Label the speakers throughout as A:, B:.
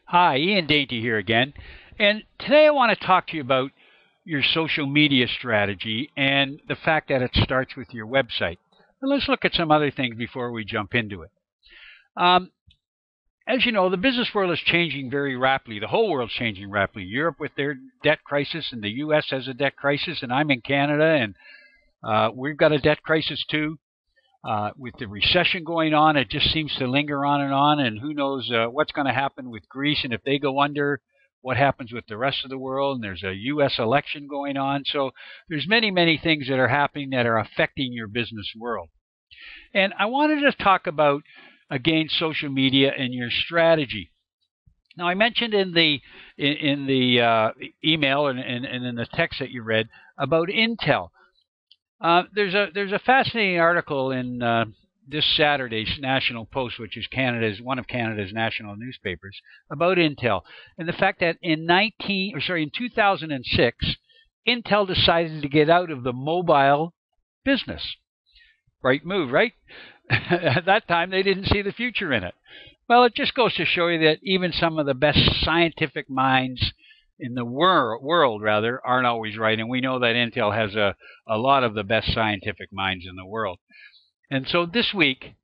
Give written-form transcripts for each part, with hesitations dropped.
A: Hi, Ian Dainty here again. And today I want to talk to you about your social media strategy and the fact that it starts with your website. And let's look at some other things before we jump into it. Um, as you know, the business world is changing very rapidly. The whole world's changing rapidly. Europe with their debt crisis, and the U.S. has a debt crisis, and I'm in Canada, and we've got a debt crisis too. With the recession going on, it just seems to linger on, and who knows what's going to happen with Greece, and if they go under, what happens with the rest of the world, and there's a U.S. election going on. So there's many things that are happening that are affecting your business world. And I wanted to talk about, again, social media and your strategy. Now, I mentioned in the email and in the text that you read about Intel. There's a fascinating article in this Saturday's National Post, which is one of Canada's national newspapers, about Intel and the fact that in 2006, Intel decided to get out of the mobile business. Right move, right? At that time, they didn't see the future in it. Well, it just goes to show you that even some of the best scientific minds in the world aren't always right, and we know that Intel has a lot of the best scientific minds in the world. And so this week,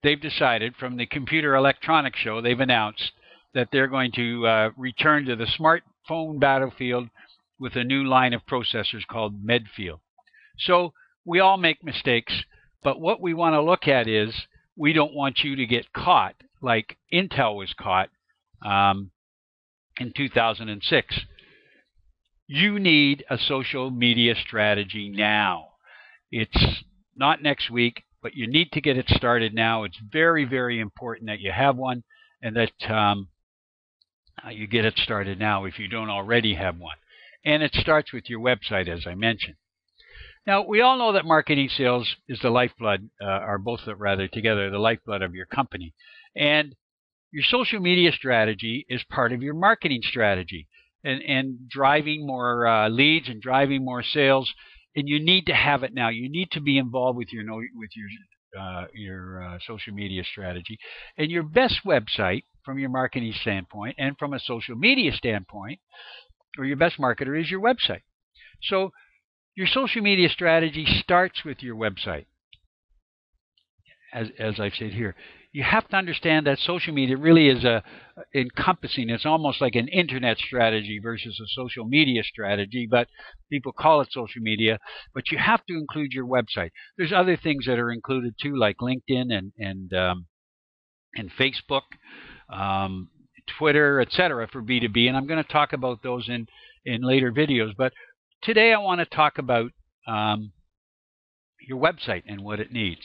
A: they've decided, from the Computer Electronics Show, they've announced that they're going to return to the smartphone battlefield with a new line of processors called Medfield. So we all make mistakes, but what we want to look at is we don't want you to get caught like Intel was caught in 2006. You need a social media strategy now. It's not next week, but you need to get it started now. It's very important that you have one and that you get it started now if you don't already have one. And it starts with your website, as I mentioned. Now, we all know that marketing sales is the lifeblood, or both rather together, the lifeblood of your company. And your social media strategy is part of your marketing strategy and driving more leads and driving more sales. And you need to have it now. You need to be involved with your social media strategy. And your best website from your marketing standpoint and from a social media standpoint, or your best marketer, is your website. So your social media strategy starts with your website. As I've said here, you have to understand that social media really is encompassing. It's almost like an internet strategy versus a social media strategy, but people call it social media. But you have to include your website. There's other things that are included too, like LinkedIn and Facebook, Twitter, etc. for B2B, and I'm going to talk about those in later videos. But today I want to talk about your website and what it needs.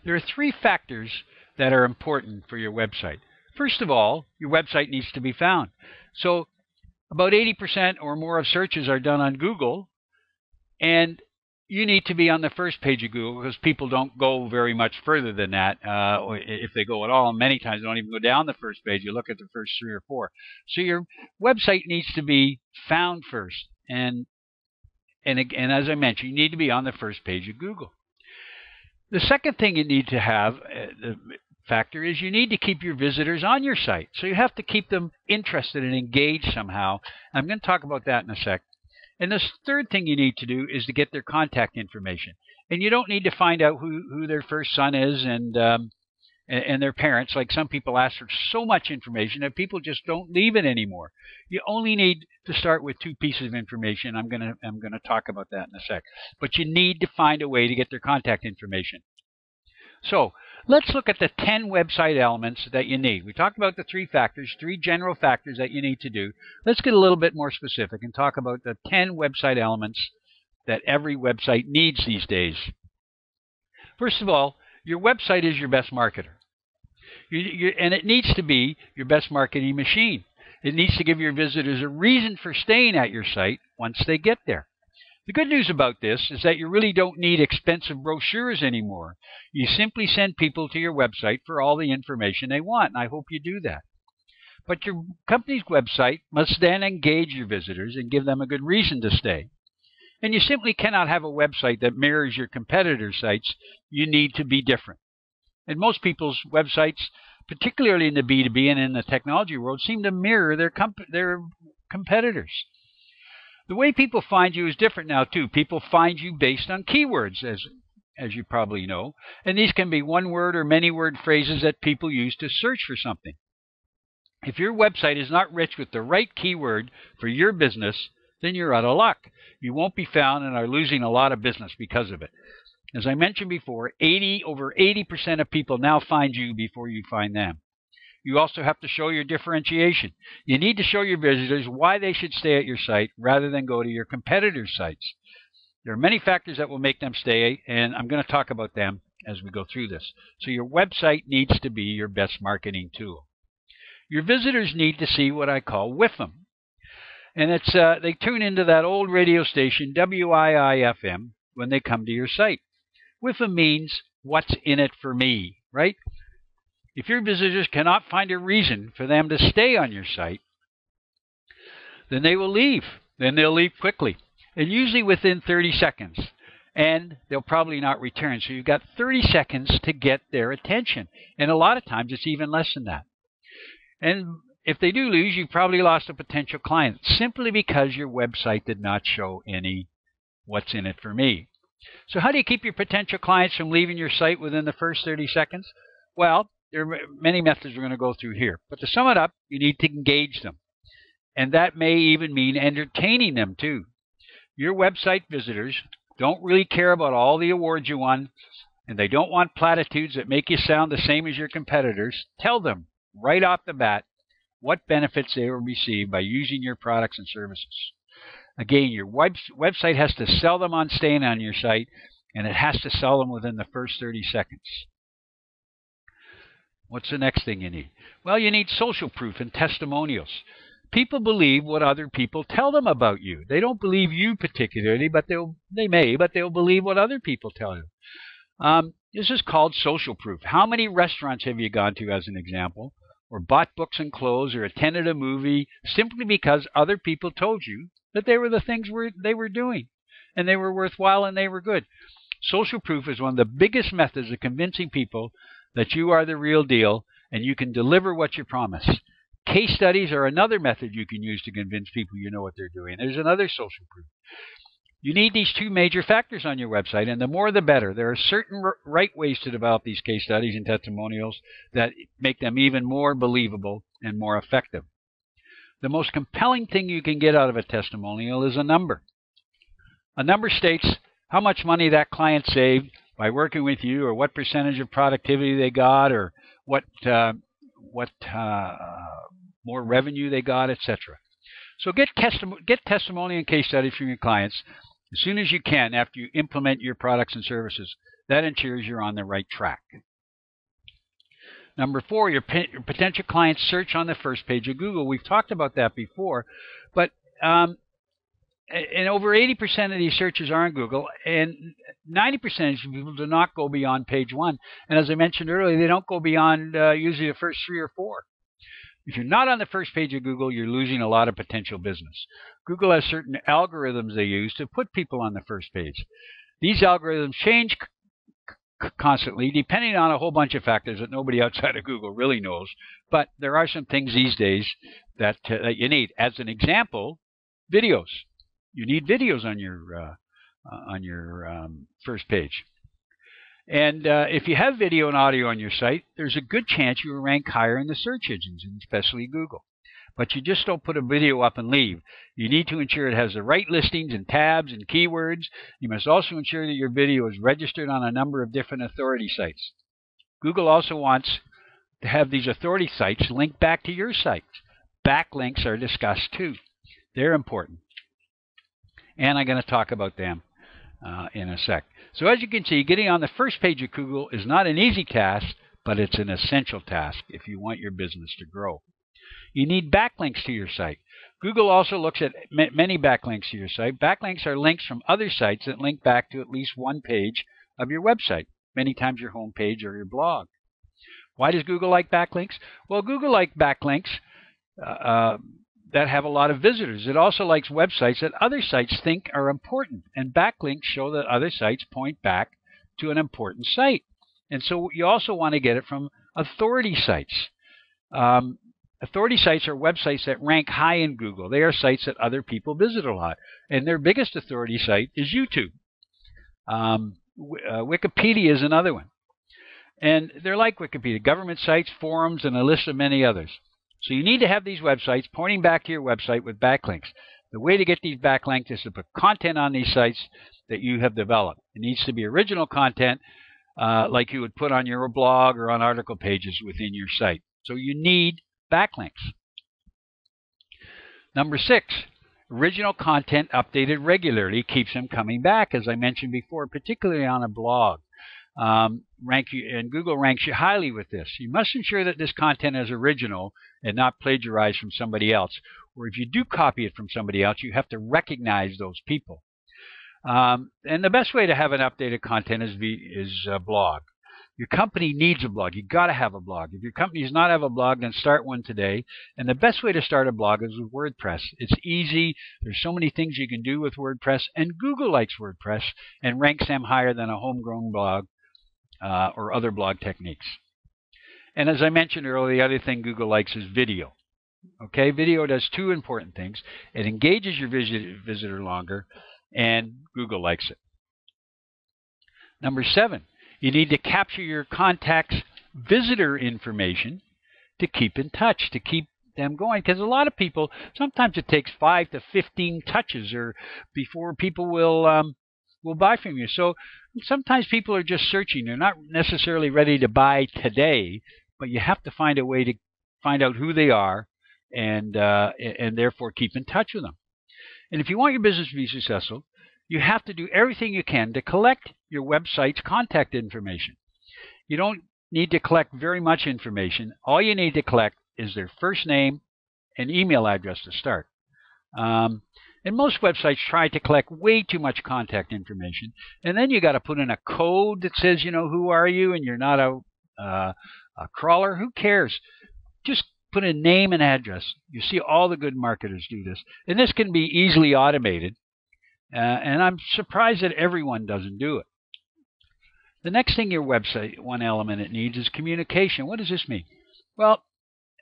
A: There are three factors that are important for your website. First of all, your website needs to be found. So about 80% or more of searches are done on Google, and you need to be on the first page of Google because people don't go very much further than that, or if they go at all. Many times they don't even go down the first page. You look at the first 3 or 4. So your website needs to be found first. And as I mentioned, you need to be on the first page of Google. The second thing you need to have, the factor, is you need to keep your visitors on your site. So you have to keep them interested and engaged somehow. I'm going to talk about that in a sec. And the third thing you need to do is to get their contact information. And you don't need to find out who their first son is and their parents. Like some people ask for so much information that people just don't leave it anymore. You only need to start with 2 pieces of information. I'm going to talk about that in a sec. But you need to find a way to get their contact information. So let's look at the 10 website elements that you need. We talked about the 3 factors, 3 general factors that you need to do. Let's get a little bit more specific and talk about the 10 website elements that every website needs these days. First of all, your website is your best marketer. And it needs to be your best marketing machine. It needs to give your visitors a reason for staying at your site once they get there. The good news about this is that you really don't need expensive brochures anymore. You simply send people to your website for all the information they want, and I hope you do that. But your company's website must then engage your visitors and give them a good reason to stay. And you simply cannot have a website that mirrors your competitors' sites. You need to be different. And most people's websites particularly in the B2B and in the technology world, seem to mirror their competitors. The way people find you is different now, too. People find you based on keywords, as you probably know. And these can be one-word or many-word phrases that people use to search for something. If your website is not rich with the right keyword for your business, then you're out of luck. You won't be found and are losing a lot of business because of it. As I mentioned before, over 80% of people now find you before you find them. You also have to show your differentiation. You need to show your visitors why they should stay at your site rather than go to your competitors' sites. There are many factors that will make them stay, and I'm going to talk about them as we go through this. So your website needs to be your best marketing tool. Your visitors need to see what I call WIFM. And it's they tune into that old radio station, WIIFM, when they come to your site. WIFM means, what's in it for me, right? If your visitors cannot find a reason for them to stay on your site, then they will leave. Then they'll leave quickly, and usually within 30 seconds. And they'll probably not return. So you've got 30 seconds to get their attention. And a lot of times it's even less than that. And if they do lose, you've probably lost a potential client simply because your website did not show any what's in it for me. So how do you keep your potential clients from leaving your site within the first 30 seconds? Well, there are many methods we're going to go through here. But to sum it up, you need to engage them. And that may even mean entertaining them too. Your website visitors don't really care about all the awards you won, and they don't want platitudes that make you sound the same as your competitors. Tell them right off the bat what benefits they will receive by using your products and services. Again, your website has to sell them on staying on your site, and it has to sell them within the first 30 seconds. What's the next thing you need? Well, you need social proof and testimonials. People believe what other people tell them about you. They don't believe you particularly, but they'll believe what other people tell you. This is called social proof. How many restaurants have you gone to, as an example, or bought books and clothes, or attended a movie simply because other people told you that they were the things they were doing, and they were worthwhile and they were good? Social proof is one of the biggest methods of convincing people that you are the real deal and you can deliver what you promise. Case studies are another method you can use to convince people you know what they're doing. There's another social proof. You need these two major factors on your website, and the more the better. There are certain right ways to develop these case studies and testimonials that make them even more believable and more effective. The most compelling thing you can get out of a testimonial is a number. A number states how much money that client saved by working with you, or what percentage of productivity they got, or what more revenue they got, etc. So get testimony and case studies from your clients as soon as you can after you implement your products and services. That ensures you're on the right track. Number 4, your potential clients search on the first page of Google. We've talked about that before, but and over 80% of these searches are on Google, and 90% of people do not go beyond page 1. And as I mentioned earlier, they don't go beyond usually the first 3 or 4. If you're not on the first page of Google, you're losing a lot of potential business. Google has certain algorithms they use to put people on the first page. These algorithms change constantly, depending on a whole bunch of factors that nobody outside of Google really knows. But there are some things these days that you need. As an example, videos. You need videos on your first page. And if you have video and audio on your site, there's a good chance you will rank higher in the search engines, and especially Google. But you just don't put a video up and leave. You need to ensure it has the right listings and tabs and keywords. You must also ensure that your video is registered on a number of different authority sites. Google also wants to have these authority sites link back to your site. Backlinks are discussed too. They're important. And I'm going to talk about them in a sec. So as you can see, getting on the first page of Google is not an easy task, but it's an essential task if you want your business to grow. You need backlinks to your site. Google also looks at many backlinks to your site. Backlinks are links from other sites that link back to at least one page of your website, many times your home page or your blog. Why does Google like backlinks? Well, Google likes backlinks that have a lot of visitors. It also likes websites that other sites think are important, and backlinks show that other sites point back to an important site. And so you also want to get it from authority sites. Authority sites are websites that rank high in Google. They are sites that other people visit a lot. And their biggest authority site is YouTube. Wikipedia is another one. And they're like Wikipedia, government sites, forums, and a list of many others. So you need to have these websites pointing back to your website with backlinks. The way to get these backlinks is to put content on these sites that you have developed. It needs to be original content like you would put on your blog or on article pages within your site. So you need backlinks. Number 6, original content updated regularly keeps them coming back, as I mentioned before, particularly on a blog. And Google ranks you highly with this. You must ensure that this content is original and not plagiarized from somebody else. Or if you do copy it from somebody else, you have to recognize those people. And the best way to have an updated content is a blog. Your company needs a blog. You've got to have a blog. If your company does not have a blog, then start one today. And the best way to start a blog is with WordPress. It's easy. There's so many things you can do with WordPress. And Google likes WordPress and ranks them higher than a homegrown blog or other blog techniques. And as I mentioned earlier, the other thing Google likes is video. Okay, video does 2 important things. It engages your visitor longer, and Google likes it. Number 7. You need to capture your contacts' visitor information to keep in touch, to keep them going. Because a lot of people, sometimes it takes 5 to 15 touches or before people will buy from you. So sometimes people are just searching. They're not necessarily ready to buy today, but you have to find a way to find out who they are and therefore keep in touch with them. And if you want your business to be successful, you have to do everything you can to collect your website's contact information. You don't need to collect very much information. All you need to collect is their first name and email address to start. And most websites try to collect way too much contact information. And then you got to put in a code that says, who are you, and you're not a crawler. Who cares? Just put in name and address. You see all the good marketers do this. And this can be easily automated. And I'm surprised that everyone doesn't do it. The next thing your website, one element it needs, is communication. What does this mean? Well,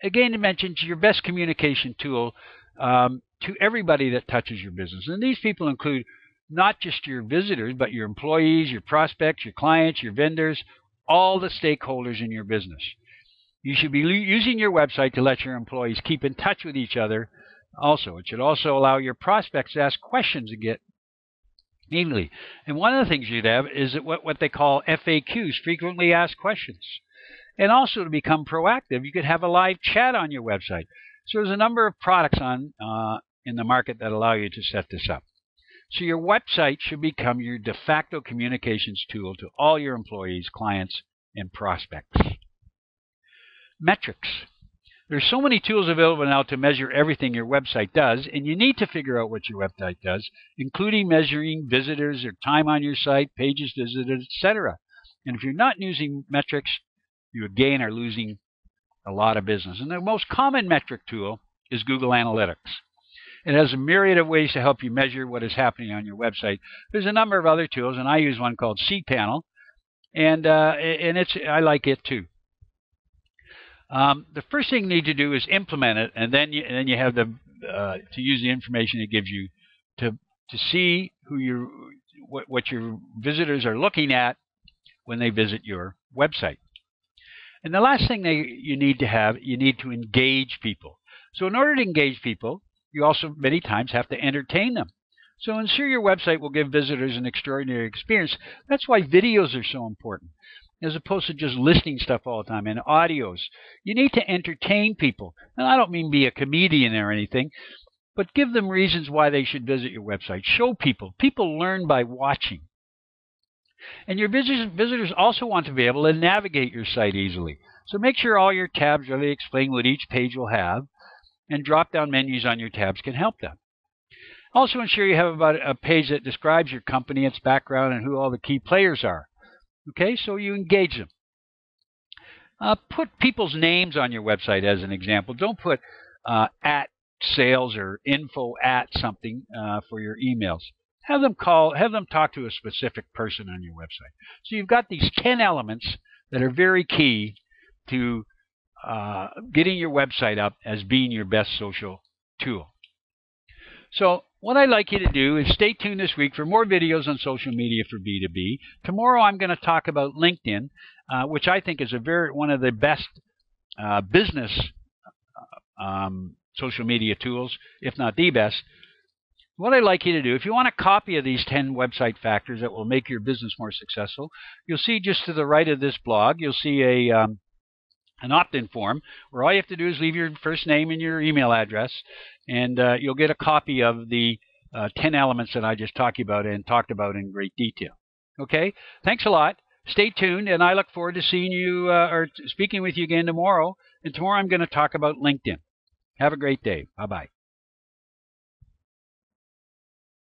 A: again, it mentions your best communication tool to everybody that touches your business. And these people include not just your visitors, but your employees, your prospects, your clients, your vendors, all the stakeholders in your business. You should be using your website to let your employees keep in touch with each other. Also, it should also allow your prospects to ask questions and get immediately. And one of the things you'd have is what they call FAQs, frequently asked questions. And also to become proactive, you could have a live chat on your website. So there's a number of products in the market that allow you to set this up. So your website should become your de facto communications tool to all your employees, clients, and prospects. Metrics. There's so many tools available now to measure everything your website does, and you need to figure out what your website does, including measuring visitors or time on your site, pages visited, etc. And if you're not using metrics, you again are losing a lot of business. And the most common metric tool is Google Analytics. It has a myriad of ways to help you measure what is happening on your website. There's a number of other tools, and I use one called cPanel, and I like it too. The first thing you need to do is implement it, and then you have to use the information it gives you to see what your visitors are looking at when they visit your website. And the last thing you need to engage people. So in order to engage people, you also many times have to entertain them. So ensure your website will give visitors an extraordinary experience. That's why videos are so important, as opposed to just listing stuff all the time, and audios. You need to entertain people. And I don't mean be a comedian or anything, but give them reasons why they should visit your website. Show people. People learn by watching. And your visitors also want to be able to navigate your site easily. So make sure all your tabs really explain what each page will have, and drop-down menus on your tabs can help them. Also ensure you have about a page that describes your company, its background, and who all the key players are. Okay, so you engage them. Put people's names on your website as an example. Don't put at sales or info at something for your emails. Have them talk to a specific person on your website. So you've got these 10 elements that are very key to getting your website up as being your best social tool. So what I'd like you to do is stay tuned this week for more videos on social media for B2B. Tomorrow I'm going to talk about LinkedIn, which I think is one of the best business social media tools, if not the best. What I'd like you to do, if you want a copy of these 10 website factors that will make your business more successful, you'll see just to the right of this blog, you'll see an opt-in form where all you have to do is leave your first name and your email address, and you'll get a copy of the 10 elements that I just talked about in great detail. Okay, thanks a lot. Stay tuned, and I look forward to seeing you or speaking with you again tomorrow. And tomorrow I'm going to talk about LinkedIn. Have a great day. Bye-bye.